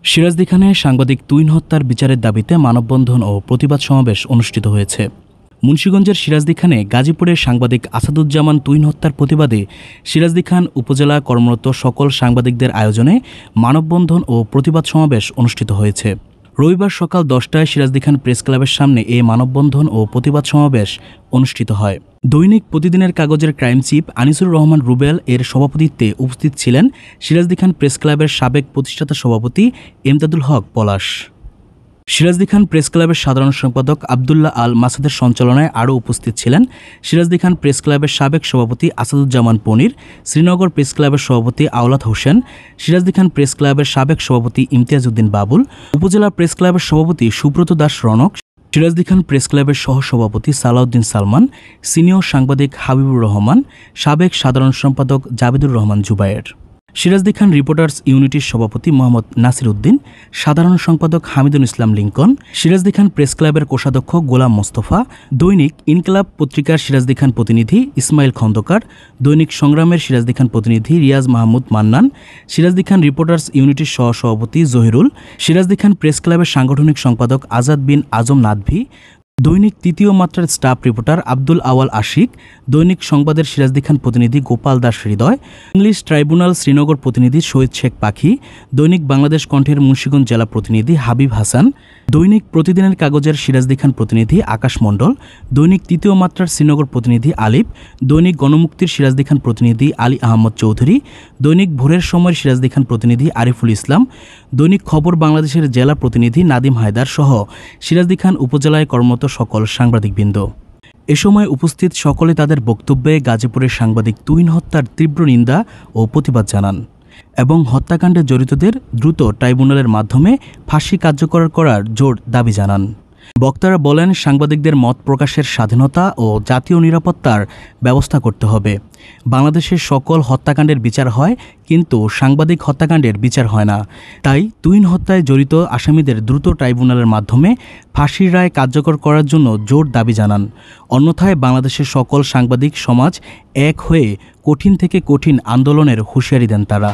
সিরাজদিখানে সাংবাদিক তুহিন হত্যার বিচারের দাবিতে মানববন্ধন ও প্রতিবাদ সমাবেশ অনুষ্ঠিত হয়েছে। মুন্সিগঞ্জের সিরাজদিখানে গাজীপুরের সাংবাদিক আসাদুজ্জামান তুহিন হত্যার প্রতিবাদে সিরাজদিখান উপজেলা কর্মরত সকল সাংবাদিকদের আয়োজনে মানববন্ধন ও প্রতিবাদ সমাবেশ অনুষ্ঠিত হয়েছে। রবিবার সকাল 10টায় সিরাজদিখান প্রেস ক্লাবের সামনে এ মানববন্ধন ও প্রতিবাদ সমাবেশ অনুষ্ঠিত হয়। দৈনিক প্রতিদিনের কাগজের ক্রাইম চিফ আনিসুর রহমান রুবেল এর সভাপতিত্বে উপস্থিত ছিলেন সিরাজদিখান প্রেস ক্লাবের সাবেক প্রতিষ্ঠাতা সভাপতি এমদাদুল হক পলাশ। সিরাজদিখান প্রেস ক্লাবের সাধারণ সম্পাদক আবদুল্লাহ আল মাসুদের সঞ্চালনায় আরও উপস্থিত ছিলেন সিরাজদিখান প্রেস ক্লাবের সাবেক সভাপতি আসাদুজ্জামান পনির, শ্রীনগর প্রেস ক্লাবের সভাপতি আওলাদ হোসেন, সিরাজদিখান প্রেস ক্লাবের সাবেক সভাপতি ইমতিয়াজ উদ্দিন বাবুল, উপজেলা প্রেস ক্লাবের সভাপতি সুব্রত দাস রনক, সিরাজদিখান প্রেস ক্লাবের সহসভাপতি সালাউদ্দিন সালমান, সিনিয়র সাংবাদিক হাবিবুর রহমান, সাবেক সাধারণ সম্পাদক জাবেদুর রহমান জুবায়ের, সিরাজদিখান রিপোর্টার্স ইউনিটির সভাপতি মোহাম্মদ নাসির উদ্দিন, সাধারণ সম্পাদক হামিদুল ইসলাম লিঙ্কন, সিরাজদিখান প্রেস ক্লাবের কোষাধ্যক্ষ গোলাম মোস্তফা, দৈনিক ইনকিলাব পত্রিকার সিরাজদিখান প্রতিনিধি ইসমাইল খন্দকার, দৈনিক সংগ্রামের সিরাজদিখান প্রতিনিধি রিয়াজ মাহমুদ মান্নান, সিরাজদিখান রিপোর্টার্স ইউনিটির সহসভাপতি জহিরুল, সিরাজদিখান প্রেস ক্লাবের সাংগঠনিক সম্পাদক আজাদ বিন আজম নাদভি, দৈনিক তৃতীয় মাত্রার স্টাফ রিপোর্টার আব্দুল আওয়াল আশিক, দৈনিক সংবাদের সিরাজদিখান প্রতিনিধি গোপাল দাস হৃদয়, ইংলিশ ট্রাইব্যুনাল শ্রীনগর প্রতিনিধি শহীদ শেখ পাখি, দৈনিক বাংলাদেশ কণ্ঠের মুন্সিগঞ্জ জেলা প্রতিনিধি হাবিব হাসান, দৈনিক প্রতিদিনের কাগজের সিরাজদিখান প্রতিনিধি আকাশ মণ্ডল, দৈনিক তৃতীয় মাত্রার শ্রীনগর প্রতিনিধি আলিফ, দৈনিক গণমুক্তির সিরাজদিখান প্রতিনিধি আলী আহমদ চৌধুরী, দৈনিক ভোরের সময়ের সিরাজদিখান প্রতিনিধি আরিফুল ইসলাম, দৈনিক খবর বাংলাদেশের জেলা প্রতিনিধি নাদিম হায়দার সহ সিরাজদিখান উপজেলায় কর্মরত সকল সাংবাদিকবৃন্দ। এ সময় উপস্থিত সকলে তাদের বক্তব্যে গাজীপুরের সাংবাদিক তুহিন হত্যার তীব্র নিন্দা ও প্রতিবাদ জানান এবং হত্যাকাণ্ডে জড়িতদের দ্রুত ট্রাইব্যুনালের মাধ্যমে ফাঁসি কার্যকর করার জোর দাবি জানান। বক্তারা বলেন, সাংবাদিকদের মত প্রকাশের স্বাধীনতা ও জাতীয় নিরাপত্তার ব্যবস্থা করতে হবে। বাংলাদেশের সকল হত্যাকাণ্ডের বিচার হয়, কিন্তু সাংবাদিক হত্যাকাণ্ডের বিচার হয় না। তাই তুহিন হত্যায় জড়িত আসামিদের দ্রুত ট্রাইব্যুনালের মাধ্যমে ফাঁসির রায় কার্যকর করার জন্য জোর দাবি জানান। অন্যথায় বাংলাদেশের সকল সাংবাদিক সমাজ এক হয়ে কঠিন থেকে কঠিন আন্দোলনের হুঁশিয়ারি দেন তারা।